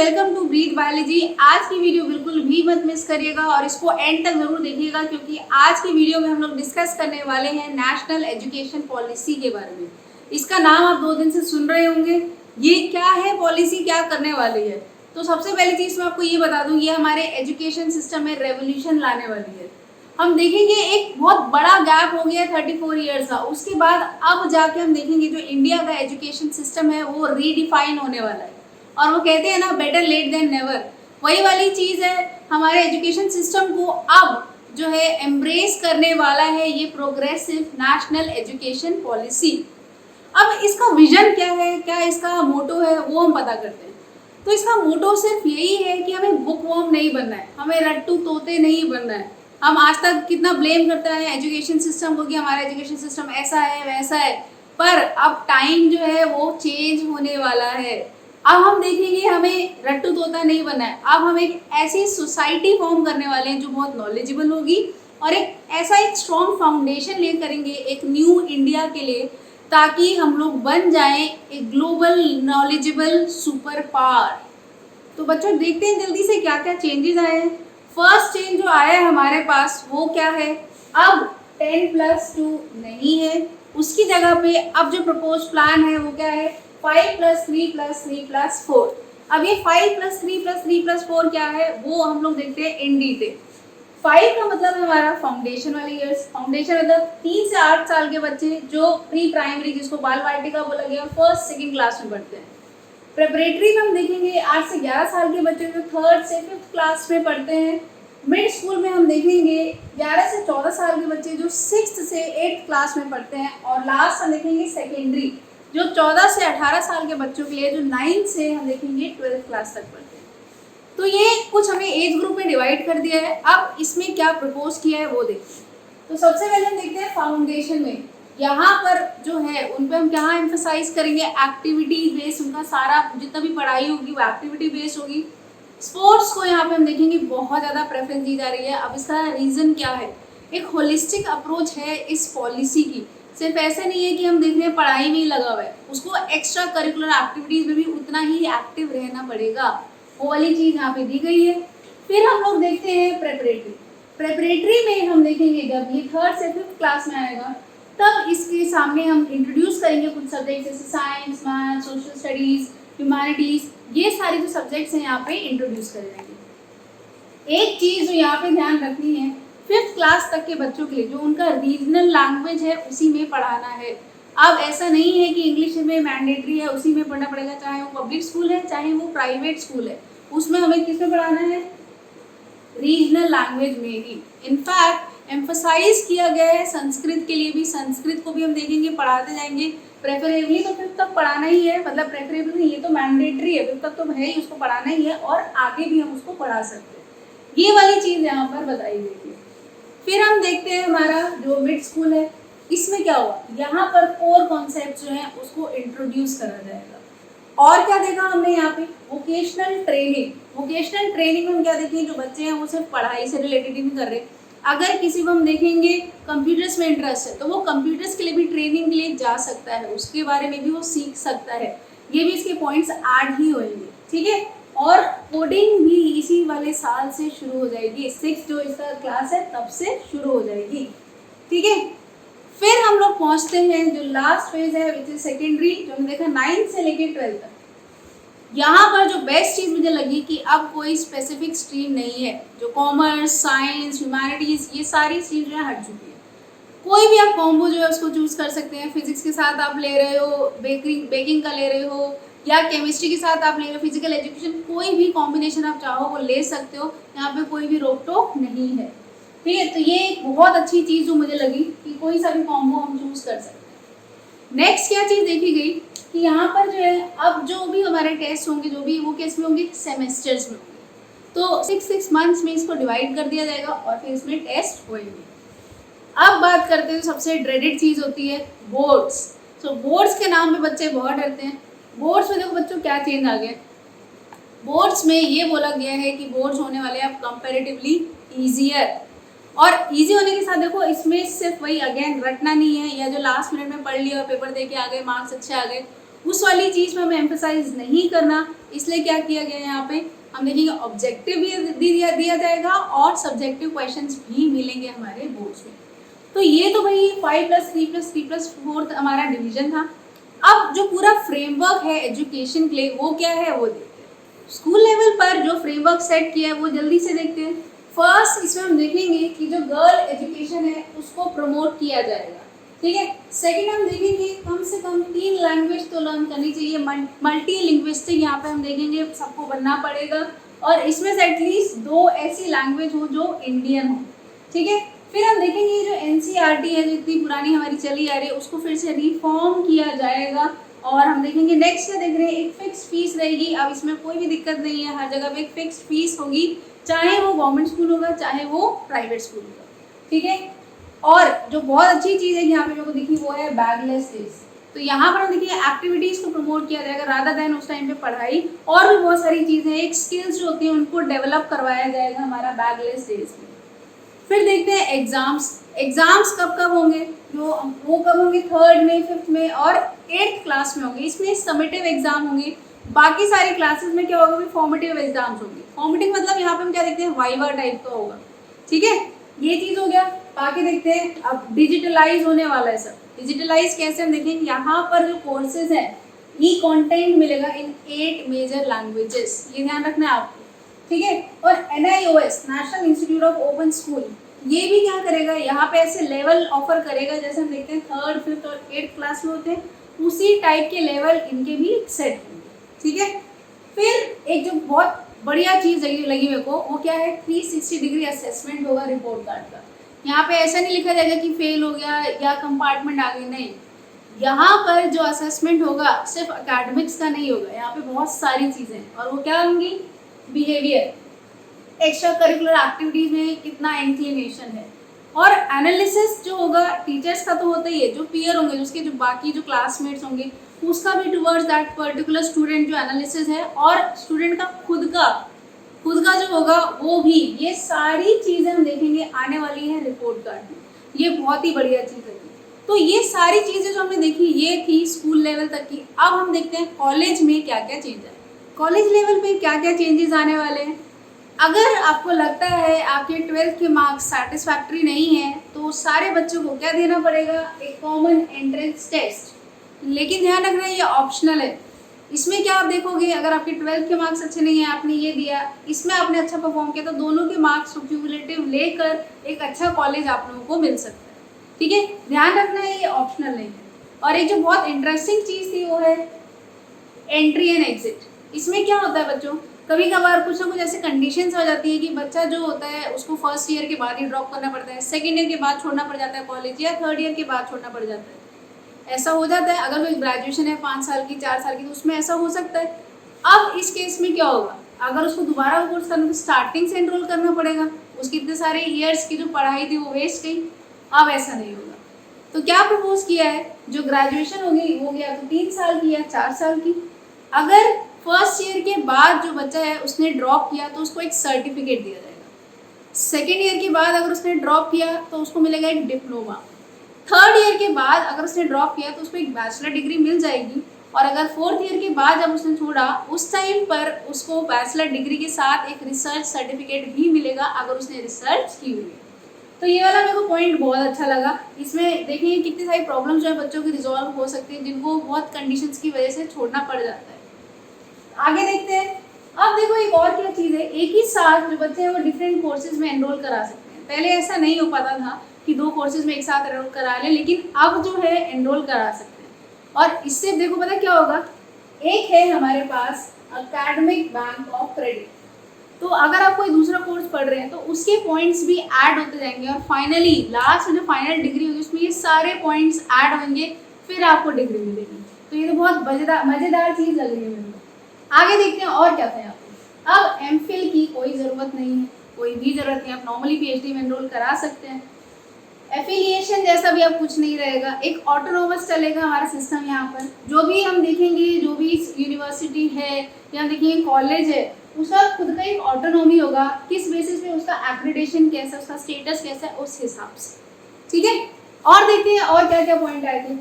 Welcome to breathe biology. आज की video बिल्कुल भी मत मिस करिएगा और इसको एंड तक जरूर देखिएगा, क्योंकि आज की वीडियो में हम लोग डिस्कस करने वाले हैं नेशनल एजुकेशन पॉलिसी के बारे में। इसका नाम आप 2 दिन से सुन रहे होंगे। ये क्या है पॉलिसी, क्या करने वाली है? तो सबसे पहली चीज मैं आपको ये बता दूं, ये हमारे एजुकेशन सिस्टम में रेवोल्यूशन लाने वाली है। हम देखेंगे एक बहुत बड़ा गैप हो गया 34 ईयर्स का, उसके बाद अब जाके हम देखेंगे जो इंडिया का एजुकेशन सिस्टम है वो रीडिफाइन होने वाला है। और वो कहते हैं ना, बेटर लेट देन नेवर, वही वाली चीज़ है। हमारे एजुकेशन सिस्टम को अब जो है एम्ब्रेस करने वाला है ये प्रोग्रेसिव नेशनल एजुकेशन पॉलिसी। अब इसका विजन क्या है, क्या इसका मोटो है, वो हम पता करते हैं। तो इसका मोटो सिर्फ यही है कि हमें बुकवर्म नहीं बनना है, हमें रट्टू तोते नहीं बनना है। हम आज तक कितना ब्लेम करता है एजुकेशन सिस्टम को कि हमारा एजुकेशन सिस्टम ऐसा है वैसा है, पर अब टाइम जो है वो चेंज होने वाला है। अब हम देखेंगे हमें रट्टू तोता नहीं बनना है। अब हम एक ऐसी सोसाइटी फॉर्म करने वाले हैं जो बहुत नॉलेजेबल होगी और एक स्ट्रॉन्ग फाउंडेशन ले करेंगे एक न्यू इंडिया के लिए, ताकि हम लोग बन जाएं एक ग्लोबल नॉलेजेबल सुपर पावर। तो बच्चों देखते हैं जल्दी से क्या क्या चेंजेस आए हैं। फर्स्ट चेंज जो आया है हमारे पास वो क्या है, अब 10+2 नहीं है, उसकी जगह पे अब जो प्रपोज प्लान है वो क्या है, 5+3+3+4। अब ये 5+3+3+4 क्या है वो हम लोग देखते हैं इन डिटेल। 5 का मतलब है हमारा फाउंडेशन वाले ईयर्स। फाउंडेशन मतलब 3 से 8 साल के बच्चे जो प्री प्राइमरी, जिसको बाल वाटिका बोला गया, फर्स्ट सेकंड क्लास में पढ़ते हैं। प्रेपरेटरी में हम देखेंगे 8 से 11 साल के बच्चे जो 3rd से 5th क्लास में पढ़ते हैं। मिड स्कूल में हम देखेंगे 11 से 14 साल के बच्चे जो 6th से 8th क्लास में पढ़ते हैं। और लास्ट हम देखेंगे सेकेंडरी, जो 14 से 18 साल के बच्चों के लिए जो 9th से हम देखेंगे 12th क्लास तक पढ़ते हैं। तो ये कुछ हमें एज ग्रुप में डिवाइड कर दिया है। अब इसमें क्या प्रपोज किया है वो देखते हैं। तो सबसे पहले हम देखते हैं फाउंडेशन में, यहाँ पर जो है उन पर हम क्या एम्फसाइज करेंगे, एक्टिविटी बेस्ड। उनका सारा जितना भी पढ़ाई होगी वो एक्टिविटी बेस्ड होगी। स्पोर्ट्स को यहाँ पे हम देखेंगे बहुत ज़्यादा प्रेफरेंस दी जा रही है। अब इसका रीज़न क्या है, एक होलिस्टिक अप्रोच है इस पॉलिसी की। सिर्फ ऐसे नहीं है कि हम देख रहे हैं पढ़ाई में ही लगा हुआ है, उसको एक्स्ट्रा करिकुलर एक्टिविटीज़ में भी उतना ही एक्टिव रहना पड़ेगा, वो वाली चीज़ यहाँ पे दी गई है। फिर हम लोग देखते हैं प्रेपरेटरी। प्रेपरेटरी में हम देखेंगे जब ये 3rd से 5th क्लास में आएगा तब इसके सामने हम इंट्रोड्यूस करेंगे कुछ सब्जेक्ट जैसे science, math, social studies, humanities, ये सारे जो सब्जेक्ट्स हैं यहाँ पे इंट्रोड्यूस करे जाएंगे। एक चीज़ जो यहाँ पे ध्यान रखनी है, 5th क्लास तक के बच्चों के लिए जो उनका रीजनल लैंग्वेज है उसी में पढ़ाना है। अब ऐसा नहीं है कि इंग्लिश में मैंडेटरी है उसी में पढ़ना पड़ेगा, चाहे वो पब्लिक स्कूल है चाहे वो प्राइवेट स्कूल है, उसमें हमें किस में पढ़ाना है, रीजनल लैंग्वेज में ही। इनफैक्ट एम्फसाइज किया गया है संस्कृत के लिए भी, संस्कृत को भी हम देखेंगे पढ़ाते जाएंगे। प्रेफरेबली तो 5th तक पढ़ाना ही है, मतलब प्रेफरेबली नहीं, ये तो मैंडेटरी है, 5th तक तो है ही, उसको पढ़ाना ही है और आगे भी हम उसको पढ़ा सकते हैं। ये वाली चीज़ यहाँ पर बताई गई है। फिर हम देखते हैं हमारा जो मिड स्कूल है, इसमें क्या हुआ, यहाँ पर कोर कॉन्सेप्ट जो है उसको इंट्रोड्यूस करा जाएगा। और क्या देखा हमने यहाँ पे, वोकेशनल ट्रेनिंग। वोकेशनल ट्रेनिंग में हम क्या देखेंगे, जो बच्चे हैं वो सिर्फ पढ़ाई से रिलेटेड ही नहीं कर रहे। अगर किसी को हम देखेंगे कंप्यूटर्स में इंटरेस्ट है तो वो कंप्यूटर्स के लिए भी ट्रेनिंग के लिए जा सकता है, उसके बारे में भी वो सीख सकता है। ये भी इसके पॉइंट्स ऐड ही होंगे, ठीक है। और कोडिंग भी इसी वाले साल से शुरू हो जाएगी, 6th जो इसका क्लास है तब से शुरू हो जाएगी, ठीक है। फिर हम लोग पहुंचते हैं जो लास्ट फेज है विच इज सेकेंडरी, जो हमने देखा 9th से लेकर 12th तक। यहाँ पर जो बेस्ट चीज़ मुझे लगी कि अब कोई स्पेसिफिक स्ट्रीम नहीं है, जो कॉमर्स, साइंस, ह्यूमैनिटीज़, ये सारी चीज़ जो है हट चुकी है। कोई भी आप कॉम्बो जो है उसको चूज़ कर सकते हैं। फिजिक्स के साथ आप ले रहे हो, बेकिंग का ले रहे हो, या केमिस्ट्री के साथ आप ले रहे हो, फिजिकल एजुकेशन, कोई भी कॉम्बिनेशन आप चाहो वो ले सकते हो, यहाँ पे कोई भी रोक टोक नहीं है, ठीक है। तो ये एक बहुत अच्छी चीज़ जो मुझे लगी कि कोई सा भी कॉम्बो हम चूज़ कर सकते हैं। नेक्स्ट क्या चीज़ देखी गई कि यहाँ पर जो है अब जो भी हमारे टेस्ट होंगे जो भी वो केस में होंगे, सेमेस्टर्स में होंगे। तो 6 मंथ्स में इसको डिवाइड कर दिया जाएगा और फिर इसमें टेस्ट होंगे। अब बात करते हैं सबसे ड्रेडेड चीज़ होती है बोर्ड्स। तो बोर्ड्स के नाम पे बच्चे बहुत डरते हैं। बोर्ड्स में देखो बच्चों क्या चेंज आ गया, बोर्ड्स में ये बोला गया है कि बोर्ड्स होने वाले हैं अब कंपैरेटिवली ईजियर। और इजी होने के साथ देखो इसमें सिर्फ वही अगेन रटना नहीं है, या जो लास्ट मिनट में पढ़ लिया पेपर दे के आ गए, मार्क्स अच्छे आ गए, उस वाली चीज़ में हमें एम्फेसाइज नहीं करना, इसलिए क्या किया गया है यहाँ पे, हम देखेंगे ऑब्जेक्टिव भी दिया जाएगा और सब्जेक्टिव क्वेश्चंस भी मिलेंगे हमारे बोर्ड्स में। तो ये तो भाई 5+3+3+4 हमारा डिवीजन था। अब जो पूरा फ्रेमवर्क है एजुकेशन के लिए वो क्या है वो देखते हैं। स्कूल लेवल पर जो फ्रेमवर्क सेट किया है वो जल्दी से देखते हैं। फर्स्ट इसमें हम देखेंगे कि जो गर्ल एजुकेशन है उसको प्रमोट किया जाएगा, ठीक है। सेकेंड हम देखेंगे कम से कम 3 लैंग्वेज तो लर्न करनी चाहिए, मल्टी लिंग्विस्टिक यहाँ पे हम देखेंगे सबको बनना पड़ेगा, और इसमें से एटलीस्ट 2 ऐसी लैंग्वेज हो जो इंडियन हो, ठीक है। फिर हम देखेंगे जो NCERT है जो इतनी पुरानी हमारी चली आ रही है उसको फिर से रिफॉर्म किया जाएगा, और हम देखेंगे नेक्स्ट क्या देख रहे हैं, एक फिक्स फीस रहेगी। अब इसमें कोई भी दिक्कत नहीं है, हर जगह पे एक फिक्स फीस होगी, चाहे वो गवर्नमेंट स्कूल होगा चाहे वो प्राइवेट स्कूल होगा, ठीक है। और जो बहुत अच्छी चीज़ है यहाँ पे मेरे को दिखी वो है बैगलेस डेज। तो यहाँ पर हम देखिए एक्टिविटीज़ को प्रमोट किया जाएगा रादर देन उस टाइम पे पढ़ाई, और भी बहुत सारी चीज़ें एक स्किल्स जो होती हैं उनको डेवलप करवाया जाएगा हमारा बैगलेस डेज में। फिर देखते हैं एग्जाम्स कब कब होंगे, वो कब होंगे 3rd में 5th में और 8th क्लास में होंगे। इसमें समेटिव एग्जाम होंगे, बाकी सारी क्लासेस में क्या होगा भी फॉर्मेटिव एग्जाम्स होंगे। फॉर्मेटिव मतलब यहाँ पे हम क्या देखते हैं वाइवा टाइप का होगा, ठीक है, ये चीज़ हो गया। बाकी देखते हैं अब डिजिटलाइज होने वाला है सब। डिजिटलाइज कैसे हम देखेंगे, यहाँ पर जो कोर्सेज है ई कंटेंट मिलेगा इन 8 मेजर लैंग्वेजेस, ये ध्यान रखना है आपको, ठीक है। और NIOS national institute of open school ये भी क्या करेगा, यहाँ पे ऐसे लेवल ऑफर करेगा जैसे हम देखते हैं 3rd 5th और 8th क्लास में होते हैं, उसी टाइप के लेवल इनके भी सेट होंगे, ठीक है। फिर एक जो बहुत बढ़िया चीज़ लगी मेरे को वो क्या है, 360 डिग्री असेसमेंट होगा रिपोर्ट कार्ड का। यहाँ पे ऐसा नहीं लिखा जाएगा कि फेल हो गया या कंपार्टमेंट आ गई, नहीं, यहाँ पर जो असेसमेंट होगा सिर्फ अकेडमिक्स का नहीं होगा, यहाँ पे बहुत सारी चीज़ें, और वो क्या होंगी, बिहेवियर, एक्स्ट्रा करिकुलर एक्टिविटीज में कितना इंक्लिनेशन है, और एनालिसिस जो होगा टीचर्स का तो होता ही है, जो पीयर होंगे उसके जो बाकी जो क्लासमेट्स होंगे उसका भी टुवर्ड्स दैट पर्टिकुलर स्टूडेंट जो एनालिसिस है, और स्टूडेंट का खुद का जो होगा वो भी, ये सारी चीज़ें हम देखेंगे आने वाली है रिपोर्ट कार्ड में। ये बहुत ही बढ़िया चीज़ है। तो ये सारी चीज़ें जो हमने देखी ये थी स्कूल लेवल तक की। अब हम देखते हैं कॉलेज में क्या क्या चेंज है, कॉलेज लेवल पे क्या क्या चेंजेस आने वाले हैं। अगर आपको लगता है आपके 12th के मार्क्स सेटिस्फैक्ट्री नहीं है तो सारे बच्चों को क्या देना पड़ेगा, एक कॉमन एंट्रेंस टेस्ट, लेकिन ध्यान रखना ये ऑप्शनल है। इसमें क्या आप देखोगे, अगर आपके 12th के मार्क्स अच्छे नहीं है, आपने ये दिया, इसमें आपने अच्छा परफॉर्म किया, तो दोनों के मार्क्स क्यूमुलेटिव लेकर एक अच्छा कॉलेज आप लोगों को मिल सकता है, ठीक है। ध्यान रखना है ये ऑप्शनल नहीं है। और एक जो बहुत इंटरेस्टिंग चीज़ थी वो है एंट्री एंड एग्जिट। इसमें क्या होता है बच्चों, कभी कभार कुछ ना कुछ ऐसे कंडीशंस हो जाती है कि बच्चा जो होता है उसको फर्स्ट ईयर के बाद ही ड्रॉप करना पड़ता है, सेकेंड ईयर के बाद छोड़ना पड़ जाता है कॉलेज, या 3rd ईयर के बाद छोड़ना पड़ जाता है, ऐसा हो जाता है। अगर कोई ग्रेजुएशन है 5 साल की 4 साल की तो उसमें ऐसा हो सकता है। अब इस केस में क्या होगा, अगर उसको दोबारा वो कोर्स करना तो स्टार्टिंग से एनरोल करना पड़ेगा, उसकी इतने सारे ईयर्स की जो पढ़ाई थी वो वेस्ट गई। अब ऐसा नहीं होगा, तो क्या प्रपोज किया है, जो ग्रेजुएशन होगी वो गया तो 3 साल की या 4 साल की। अगर फर्स्ट ईयर के बाद जो बच्चा है उसने ड्रॉप किया तो उसको एक सर्टिफिकेट दिया जाएगा। सेकेंड ईयर के बाद अगर उसने ड्रॉप किया तो उसको मिलेगा एक डिप्लोमा। 3rd ईयर के बाद अगर उसने ड्रॉप किया तो उसको एक बैचलर डिग्री मिल जाएगी। और अगर 4th ईयर के बाद जब उसने छोड़ा उस टाइम पर उसको बैचलर डिग्री के साथ एक रिसर्च सर्टिफिकेट भी मिलेगा अगर उसने रिसर्च की हुई है। तो ये वाला मेरे को पॉइंट बहुत अच्छा लगा। इसमें देखिए कितनी सारी प्रॉब्लम्स जो है बच्चों की रिजॉल्व हो सकती है जिनको बहुत कंडीशंस की वजह से छोड़ना पड़ जाता है। आगे देखते हैं। अब देखो एक और क्या चीज़ है, एक ही साथ जो बच्चे हैं वो डिफरेंट कोर्सेज में एनरोल करा सकते हैं। पहले ऐसा नहीं हो पाता था कि 2 कोर्सेज में एक साथ एनरोल करा लें, लेकिन अब जो है एनरोल करा सकते हैं। और इससे देखो पता क्या होगा, एक है हमारे पास एकेडमिक बैंक ऑफ क्रेडिट। तो अगर आप कोई दूसरा कोर्स पढ़ रहे हैं तो उसके पॉइंट्स भी ऐड होते जाएंगे और फाइनली लास्ट में जो फाइनल डिग्री होगी उसमें ये सारे पॉइंट्स ऐड होंगे, फिर आपको डिग्री मिलेगी। तो ये तो बहुत मज़ेदार चीज़ लग रही है मेरे को। आगे देखते हैं और क्या था यहाँ पे। अब एमफिल की कोई ज़रूरत नहीं है, कोई भी ज़रूरत नहीं, आप नॉर्मली पीएचडी में एनरोल करा सकते हैं। एफिलिएशन जैसा भी अब कुछ नहीं रहेगा, एक ऑटोनोमस चलेगा हमारा सिस्टम। यहाँ पर जो भी हम देखेंगे, जो भी यूनिवर्सिटी है या हम देखेंगे कॉलेज है, उसका खुद का एक ऑटोनॉमी होगा। किस बेसिस पे, उसका एक्रेडिटेशन कैसा, उसका स्टेटस कैसा है, उस हिसाब से, ठीक है। और देखते हैं और क्या क्या पॉइंट आए थे।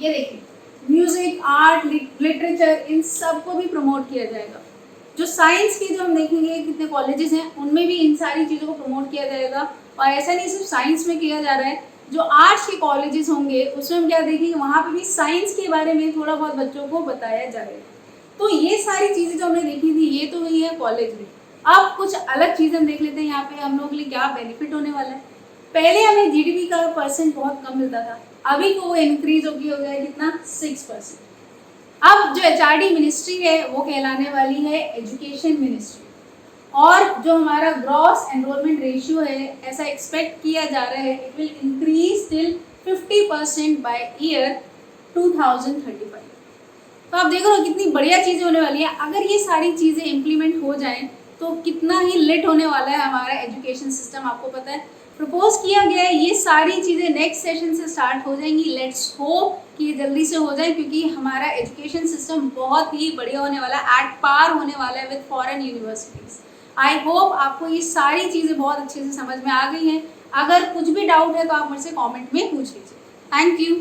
ये देखिए म्यूजिक, आर्ट, लिटरेचर, इन सब को भी प्रमोट किया जाएगा। जो साइंस की जो हम देखेंगे कितने कॉलेजेस हैं उनमें भी इन सारी चीज़ों को प्रमोट किया जाएगा। और ऐसा नहीं सिर्फ साइंस में किया जा रहा है, जो आर्ट्स के कॉलेजेस होंगे उसमें हम क्या देखेंगे, वहाँ पे भी साइंस के बारे में थोड़ा बहुत बच्चों को बताया जाएगा। तो ये सारी चीज़ें जो हमने देखी थी ये तो वही है कॉलेज में। अब कुछ अलग चीज़ें हम देख लेते हैं यहाँ पे हम लोगों के लिए क्या बेनिफिट होने वाला है। पहले हमें जीडीपी का परसेंट बहुत कम मिलता था, अभी को वो इंक्रीज हो गया है कितना, 6%। अब जो एचआरडी मिनिस्ट्री है वो कहलाने वाली है एजुकेशन मिनिस्ट्री। और जो हमारा ग्रॉस एनरोलमेंट रेशियो है ऐसा एक्सपेक्ट किया जा रहा है it will increase till 50% by year 2035। तो आप देख रहे हो कितनी बढ़िया चीज़ें होने वाली है। अगर ये सारी चीज़ें इम्प्लीमेंट हो जाएं तो कितना ही लिट होने वाला है हमारा एजुकेशन सिस्टम, आपको पता है। प्रपोज किया गया है ये सारी चीज़ें नेक्स्ट सेशन से स्टार्ट हो जाएंगी। लेट्स होप कि ये जल्दी से हो जाए, क्योंकि हमारा एजुकेशन सिस्टम बहुत ही बढ़िया होने वाला है, एट पार होने वाला है with foreign universities. I hope आपको ये सारी चीज़ें बहुत अच्छे से समझ में आ गई हैं। अगर कुछ भी डाउट है तो आप मुझसे कॉमेंट में पूछ लीजिए। Thank you.